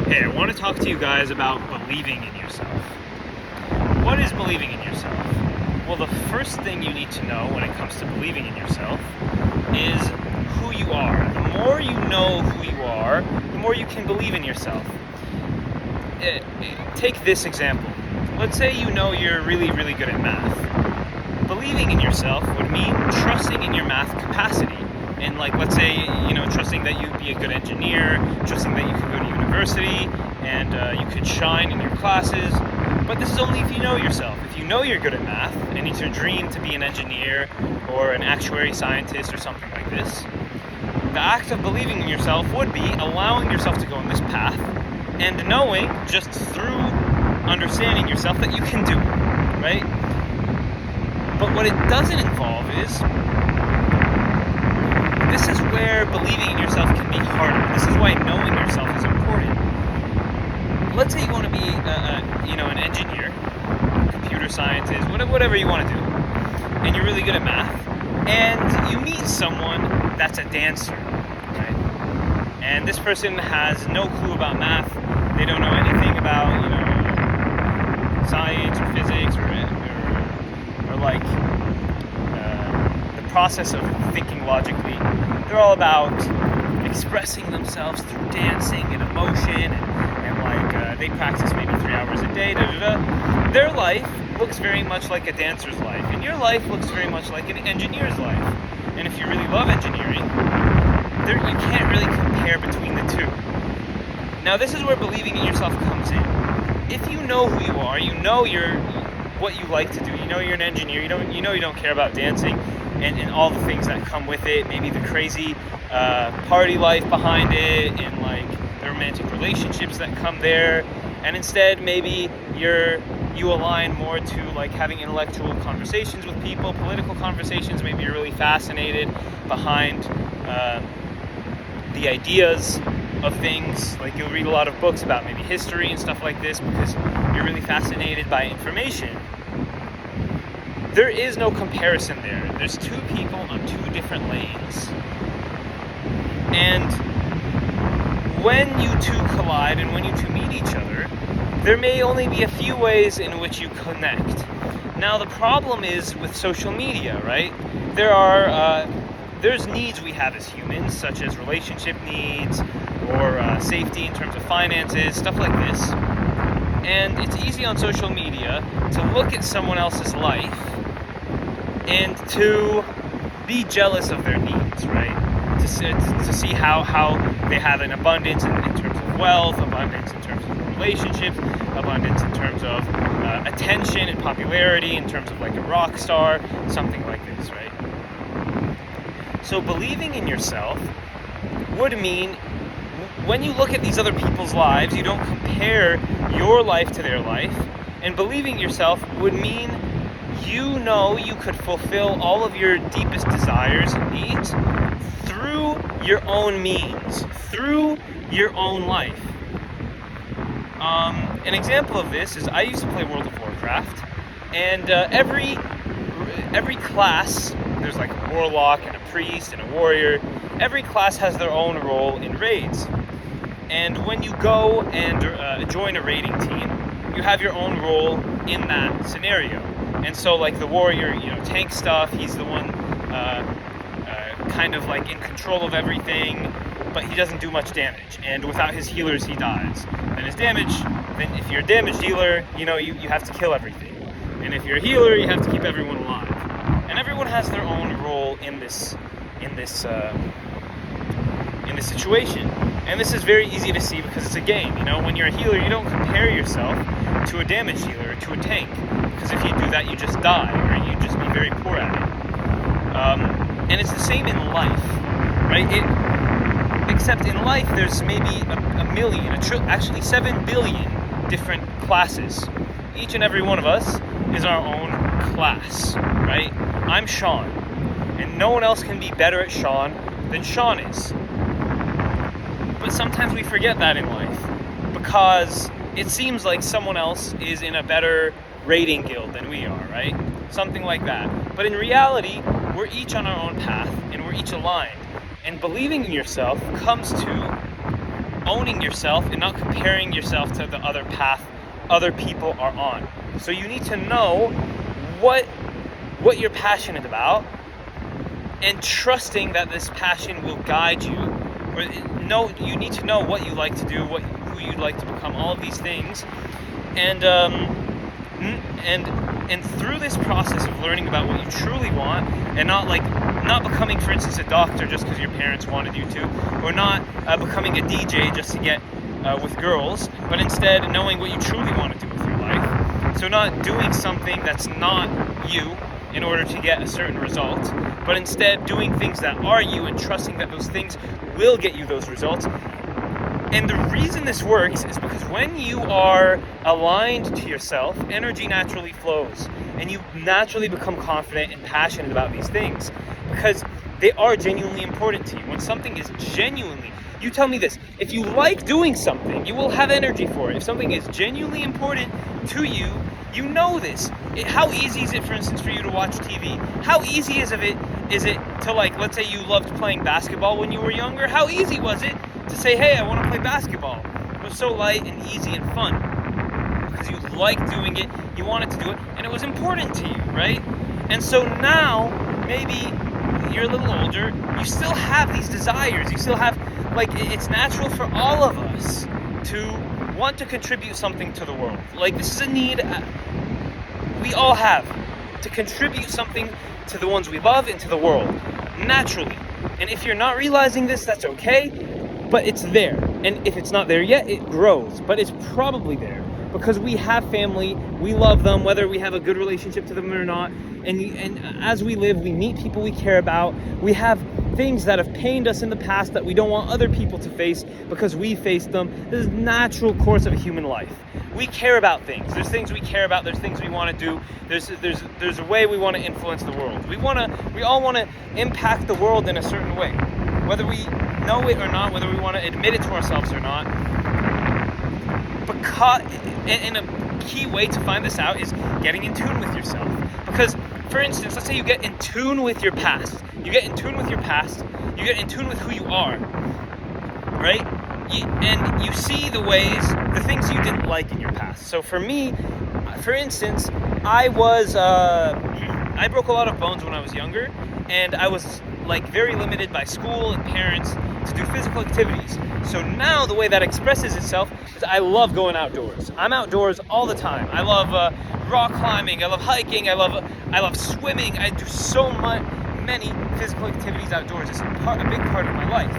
Hey, I want to talk to you guys about believing in yourself. What is believing in yourself? Well, the first thing you need to know when it comes to believing in yourself is who you are. The more you know who you are, the more you can believe in yourself. Take this example. Let's say you know you're really, really good at math. Believing in yourself would mean trusting in your math capacity. And let's say, trusting that you'd be a good engineer, trusting that you could go to university, and you could shine in your classes. But this is only if you know yourself. If you know you're good at math, and it's your dream to be an engineer, or an actuary scientist, or something like this, the act of believing in yourself would be allowing yourself to go on this path, and knowing, just through understanding yourself, that you can do it, right? But what it doesn't involve is, this is where believing in yourself can be harder. This is why knowing yourself is important. Let's say you want to be, an engineer, computer scientist, whatever you want to do, and you're really good at math, and you meet someone that's a dancer, right? And this person has no clue about math. They don't know anything about, science or physics or the process of thinking logically. They're all about expressing themselves through dancing and emotion, and they practice maybe 3 hours a day. Their life looks very much like a dancer's life, and your life looks very much like an engineer's life. And if you really love engineering, you can't really compare between the two. Now, this is where believing in yourself comes in. If you know who you are, you know what you like to do, you know you're an engineer, you don't care about dancing and all the things that come with it, maybe the crazy party life behind it, and the romantic relationships that come there, and instead maybe you align more to having intellectual conversations with people, political conversations. Maybe you're really fascinated behind the ideas of things. You'll read a lot of books about maybe history and stuff like this because you're really fascinated by information. There is no comparison there. There's two people on two different lanes. And when you two collide and when you two meet each other, there may only be a few ways in which you connect. Now, the problem is with social media, right? There's needs we have as humans, such as relationship needs or safety in terms of finances, stuff like this. And it's easy on social media to look at someone else's life and to be jealous of their needs, right? To see how they have an abundance in terms of wealth, abundance in terms of relationships, abundance in terms of attention and popularity, in terms of a rock star, something like this, right? So believing in yourself would mean when you look at these other people's lives, you don't compare your life to their life. And believing in yourself would mean you know you could fulfill all of your deepest desires and needs through your own means, through your own life. An example of this is I used to play World of Warcraft, and every class, there's a warlock and a priest and a warrior. Every class has their own role in raids. And when you go and join a raiding team, you have your own role in that scenario. And so the warrior, tank stuff, he's the one kind of in control of everything, but he doesn't do much damage. And without his healers, he dies. And then if you're a damage dealer, you have to kill everything. And if you're a healer, you have to keep everyone alive. And everyone has their own role in this situation. And this is very easy to see because it's a game. When you're a healer, you don't compare yourself to a damage dealer or to a tank, because if you do that, you just die, or you just be very poor at it. And it's the same in life, right? Except in life, there's maybe a million, actually 7 billion different classes. Each and every one of us is our own class, right? I'm Sean, and no one else can be better at Sean than Sean is. But sometimes we forget that in life because it seems like someone else is in a better raiding guild than we are, right? Something like that. But in reality, we're each on our own path and we're each aligned. And believing in yourself comes to owning yourself and not comparing yourself to the other path other people are on. So you need to know what you're passionate about, and trusting that this passion will guide you. Or you need to know what you like to do, who you'd like to become, all of these things. And through this process of learning about what you truly want, and not becoming, for instance, a doctor just because your parents wanted you to, or not becoming a DJ just to get with girls, but instead knowing what you truly want to do with your life. So not doing something that's not you in order to get a certain result, but instead doing things that are you and trusting that those things will get you those results. And the reason this works is because when you are aligned to yourself, energy naturally flows, and you naturally become confident and passionate about these things because they are genuinely important to you. When something is genuinely, you tell me this, if you like doing something, you will have energy for it. If something is genuinely important to you, you know this. How easy is it, for instance, for you to watch TV? How easy is it to, let's say you loved playing basketball when you were younger? How easy was it to say, hey, I want to play basketball? It was so light and easy and fun because you liked doing it, you wanted to do it, and it was important to you, right? And so now, maybe you're a little older, you still have these desires, you still have, it's natural for all of us to want to contribute something to the world. This is a need we all have, to contribute something to the ones we love and to the world, naturally. And if you're not realizing this, that's okay, but it's there. And if it's not there yet, it grows, but it's probably there because we have family, we love them, whether we have a good relationship to them or not. And as we live, we meet people we care about. We have things that have pained us in the past that we don't want other people to face because we faced them. This is natural course of a human life. We care about things. There's things we care about. There's things we want to do. There's a way we want to influence the world. We all want to impact the world in a certain way, whether we know it or not, whether we want to admit it to ourselves or not. And a key way to find this out is getting in tune with yourself. Because, for instance, let's say you get in tune with your past. You get in tune with your past. You get in tune with who you are, right? And you see the things you didn't like in your past. So for me, for instance, I broke a lot of bones when I was younger, and I was very limited by school and parents to do physical activities. So now the way that expresses itself is I love going outdoors. I'm outdoors all the time. I love rock climbing. I love hiking. I love swimming. I do many physical activities outdoors. It's a big part of my life.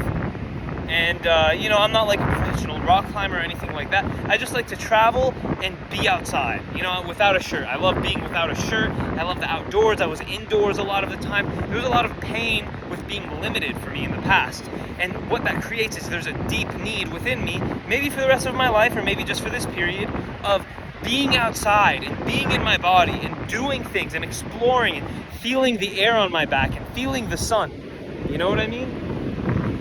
And, I'm not a professional rock climber or anything like that. I just like to travel and be outside, without a shirt. I love being without a shirt. I love the outdoors. I was indoors a lot of the time. There was a lot of pain with being limited for me in the past. And what that creates is there's a deep need within me, maybe for the rest of my life or maybe just for this period, of being outside and being in my body and doing things and exploring and feeling the air on my back and feeling the sun. You know what I mean?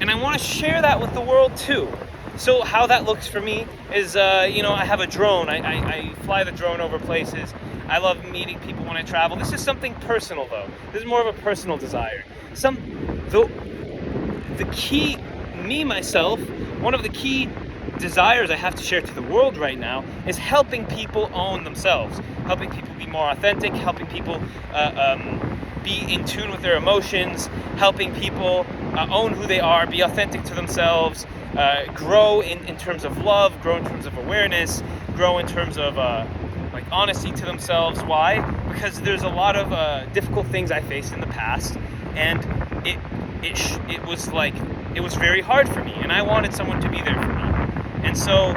And I want to share that with the world too. So how that looks for me is, I have a drone. I fly the drone over places. I love meeting people when I travel. This is something personal though. This is more of a personal desire. One of the key desires I have to share to the world right now is helping people own themselves, helping people be more authentic, helping people be in tune with their emotions, helping people own who they are, be authentic to themselves, grow in terms of love, grow in terms of awareness, grow in terms of honesty to themselves. Why? Because there's a lot of difficult things I faced in the past, and it was very hard for me, and I wanted someone to be there for me. And so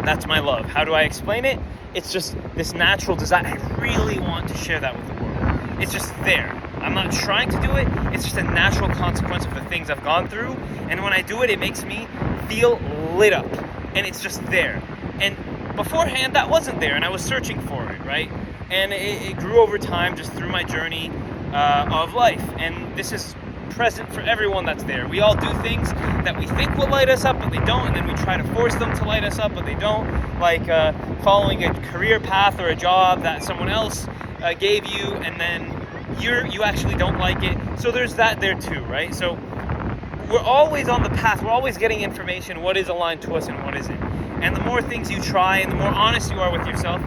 that's my love. How do I explain it? It's just this natural desire. I really want to share that with the world. It's just there. I'm not trying to do it. It's just a natural consequence of the things I've gone through. And when I do it, it makes me feel lit up. And it's just there. And beforehand, that wasn't there. And I was searching for it, right? And it grew over time just through my journey of life. And this is present for everyone that's there. We all do things that we think will light us up, but they don't. And then we try to force them to light us up, but they don't. Like following a career path or a job that someone else gave you, and then you actually don't like it. So there's that there too, right? So we're always on the path. We're always getting information, what is aligned to us and what isn't. And the more things you try and the more honest you are with yourself,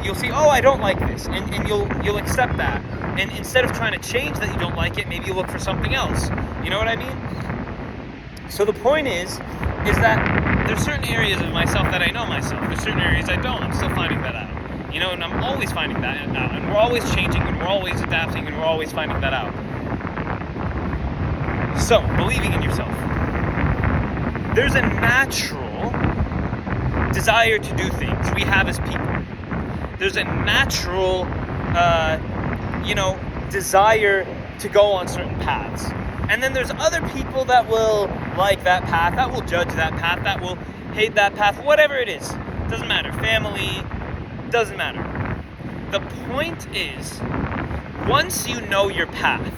you'll see, oh, I don't like this, and you'll accept that. And instead of trying to change that you don't like it, maybe you look for something else. You know what I mean? So the point is that there's certain areas of myself that I know myself. There's certain areas I don't. I'm still finding that out. And I'm always finding that out. And we're always changing, and we're always adapting, and we're always finding that out. So, believing in yourself. There's a natural desire to do things we have as people. There's a natural, desire to go on certain paths. And then there's other people that will like that path, that will judge that path, that will hate that path, whatever it is. Doesn't matter. Family, doesn't matter. The point is, once you know your path,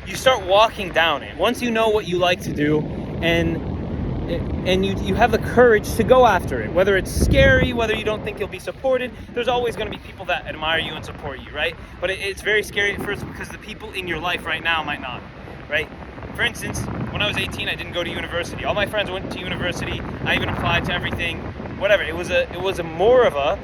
you start walking down it. Once you know what you like to do, and you have the courage to go after it, whether it's scary, whether you don't think you'll be supported, there's always going to be people that admire you and support you, right? But it's very scary at first because the people in your life right now might not, right? For instance, when I was 18, I didn't go to university. All my friends went to university. I even applied to everything, whatever. It was a more of a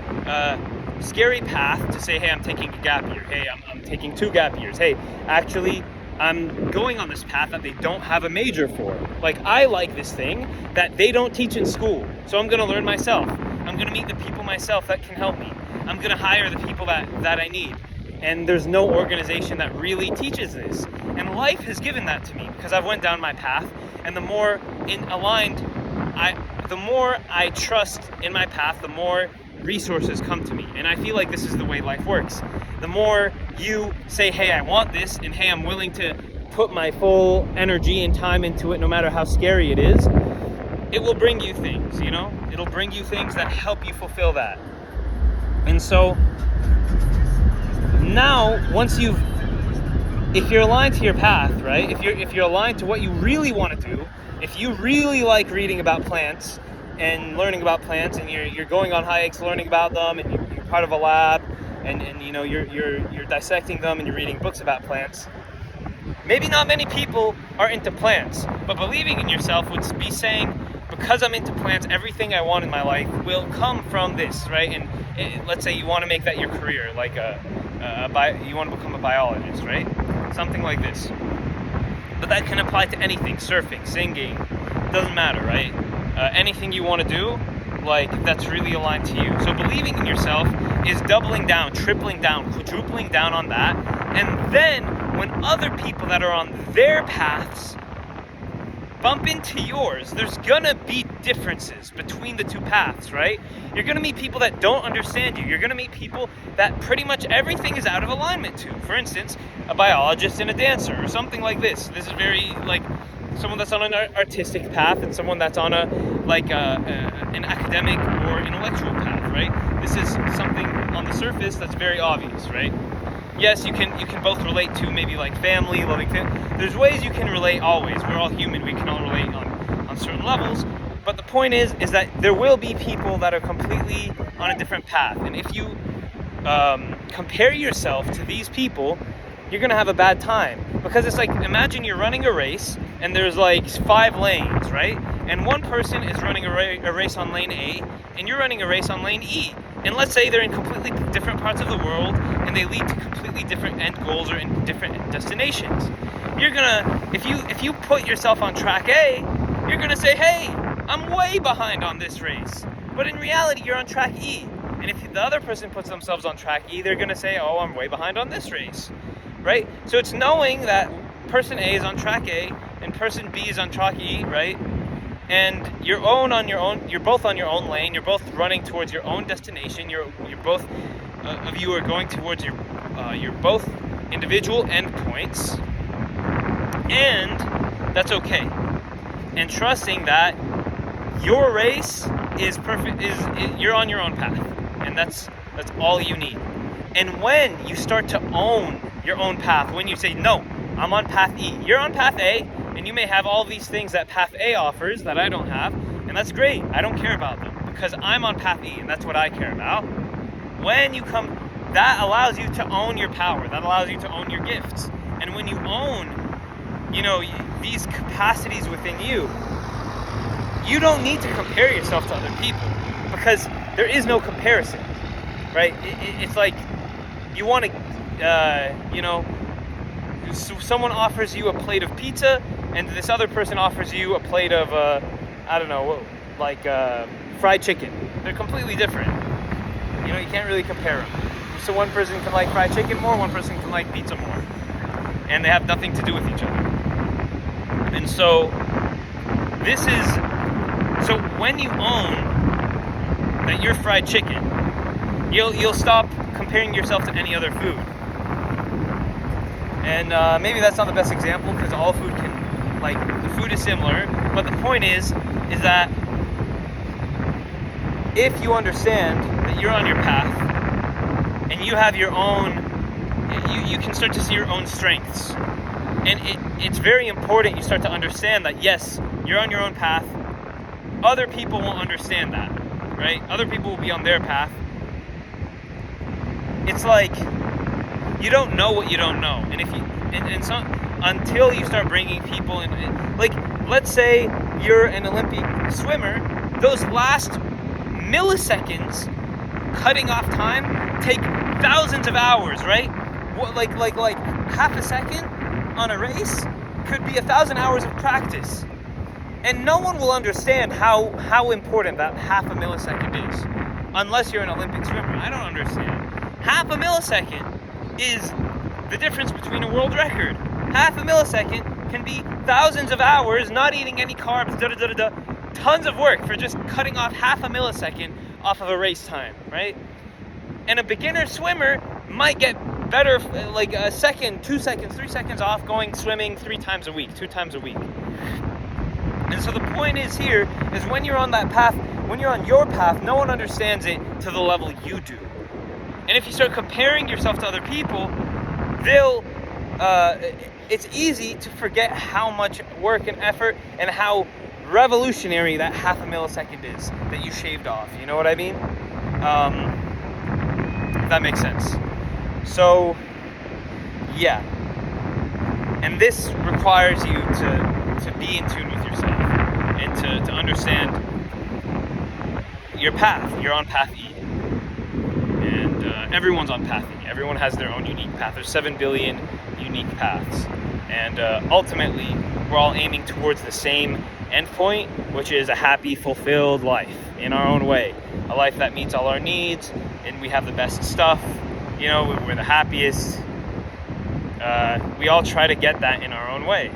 scary path to say, hey, I'm taking a gap year. Hey, I'm taking 2 gap years. Hey, actually, I'm going on this path that they don't have a major for. Like, I like this thing that they don't teach in school, so I'm going to learn myself. I'm going to meet the people myself that can help me. I'm going to hire the people that I need. And there's no organization that really teaches this. And life has given that to me because I've went down my path, and the more the more I trust in my path, the more resources come to me. And I feel like this is the way life works. The more you say, hey, I want this, and hey, I'm willing to put my full energy and time into it, no matter how scary it is, it will bring you things, It'll bring you things that help you fulfill that. And so now, if you're aligned to your path, right? If you're aligned to what you really want to do, if you really like reading about plants and learning about plants, and you're going on hikes, learning about them, and you're part of a lab, and you're dissecting them, and you're reading books about plants. Maybe not many people are into plants, but believing in yourself would be saying, because I'm into plants, everything I want in my life will come from this, right? And let's say you want to make that your career, like you want to become a biologist, right? Something like this. But that can apply to anything: surfing, singing, doesn't matter, right? Anything you want to do, that's really aligned to you. So believing in yourself is doubling down, tripling down, quadrupling down on that. And then when other people that are on their paths bump into yours, there's gonna be differences between the 2 paths, right? You're gonna meet people that don't understand you. You're gonna meet people that pretty much everything is out of alignment to. For instance, a biologist and a dancer, or something like this. This is very someone that's on an artistic path and someone that's on an academic or intellectual path, right? This is something on the surface that's very obvious, right? Yes, you can both relate to maybe family, loving family. There's ways you can relate always. We're all human. We can all relate on certain levels. But the point is that there will be people that are completely on a different path. And if you compare yourself to these people, you're going to have a bad time. Because it's imagine you're running a race and there's 5 lanes, right? And one person is running a race on lane A, and you're running a race on lane E. And let's say they're in completely different parts of the world, and they lead to completely different end goals or in different destinations. You're gonna, if you put yourself on track A, you're gonna say, hey, I'm way behind on this race. But in reality, you're on track E. And if the other person puts themselves on track E, they're gonna say, oh, I'm way behind on this race, right? So it's knowing that person A is on track A and person B is on track E, right? And you're both on your own lane. You're both running towards your own destination. You're both of you are going towards your both individual endpoints, and that's okay. And trusting that your race is perfect. You're on your own path, and that's all you need. And when you start to own your own path, when you say, no, I'm on path E, you're on path A, and you may have all these things that path A offers that I don't have, and that's great. I don't care about them because I'm on path E, and that's what I care about. When you come, that allows you to own your power. That allows you to own your gifts. And when you own these capacities within you, you don't need to compare yourself to other people, because there is no comparison, right? It's like you want to, someone offers you a plate of pizza, and this other person offers you a plate of, fried chicken. They're completely different. You can't really compare them. So one person can like fried chicken more, one person can like pizza more. And they have nothing to do with each other. And so when you own that you're fried chicken, you'll stop comparing yourself to any other food. And maybe that's not the best example, because all food the food is similar, but the point is that if you understand that you're on your path and you have your own, you can start to see your own strengths. And it's very important you start to understand that, yes, you're on your own path. Other people won't understand that, right? Other people will be on their path. It's like you don't know what you don't know. And so until you start bringing people in, like, let's say you're an Olympic swimmer, those last milliseconds cutting off time take thousands of hours, right? Like half a second on a race could be 1,000 hours of practice, and no one will understand how important that half a millisecond is unless you're an Olympic swimmer. I don't understand. Half a millisecond is the difference between a world record. Half a millisecond can be thousands of hours not eating any carbs, tons of work for just cutting off half a millisecond off of a race time, right? And a beginner swimmer might get better, like a second, 2 seconds, 3 seconds off going swimming 2 times a week. And so the point is here is when you're on that path, when you're on your path, no one understands it to the level you do. And if you start comparing yourself to other people, it's easy to forget how much work and effort and how revolutionary that half a millisecond is that you shaved off. You know what I mean? If that makes sense. So, yeah. And this requires you to be in tune with yourself and to understand your path. You're on path E. And everyone's on path E. Everyone has their own unique path. There's 7 billion unique paths. And ultimately, we're all aiming towards the same endpoint, which is a happy, fulfilled life in our own way. A life that meets all our needs, and we have the best stuff. We're the happiest. We all try to get that in our own way.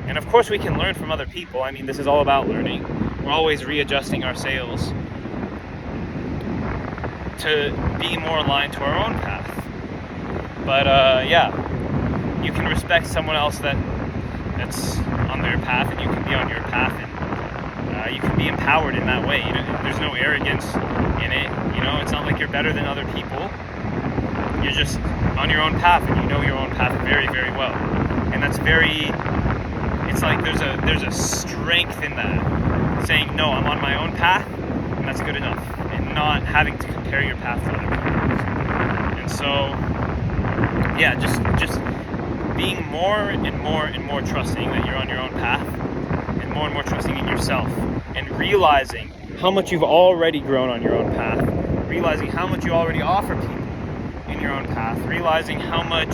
And of course, we can learn from other people. I mean, this is all about learning. We're always readjusting our sails to be more aligned to our own path. But you can respect someone else that's on their path, and you can be on your path, and you can be empowered in that way. There's no arrogance in it. It's not like you're better than other people. You're just on your own path, and you know your own path very, very well. And that's it's like there's a strength in that, saying, no, I'm on my own path, and that's good enough, and not having to compare your path to other people. And so, yeah, just being more and more and more trusting that you're on your own path, and more trusting in yourself, and realizing how much you've already grown on your own path, realizing how much you already offer people in your own path, realizing how much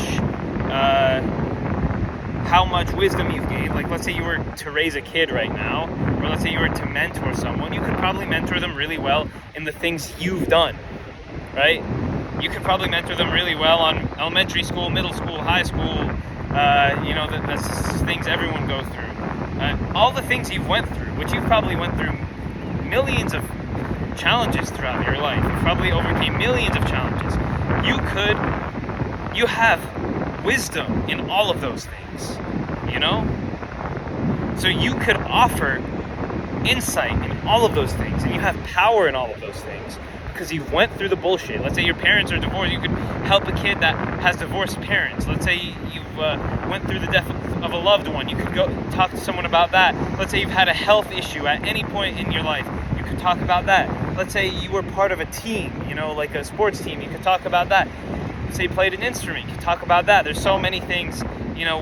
wisdom you've gained. Like, let's say you were to raise a kid right now, or let's say you were to mentor someone, you could probably mentor them really well in the things you've done, right? You could probably mentor them really well on elementary school, middle school, high school, that's things everyone goes through. All the things you've went through, which you've probably went through millions of challenges throughout your life. You probably overcame millions of challenges. You have wisdom in all of those things, So you could offer insight in all of those things, and you have power in all of those things because you went through the bullshit. Let's say your parents are divorced, you could help a kid that has divorced parents. Let's say you've went through the death of a loved one, you could go talk to someone about that. Let's say you've had a health issue at any point in your life, you could talk about that. Let's say you were part of a team, like a sports team, you could talk about that. Let's say you played an instrument, you could talk about that. There's so many things,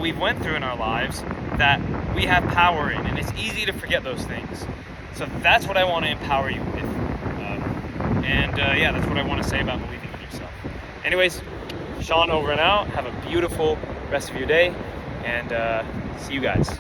we've went through in our lives that we have power in, and it's easy to forget those things. So that's what I want to empower you with. Yeah, that's what I want to say about believing in yourself. Anyways, Sean over and out. Have a beautiful rest of your day, and see you guys.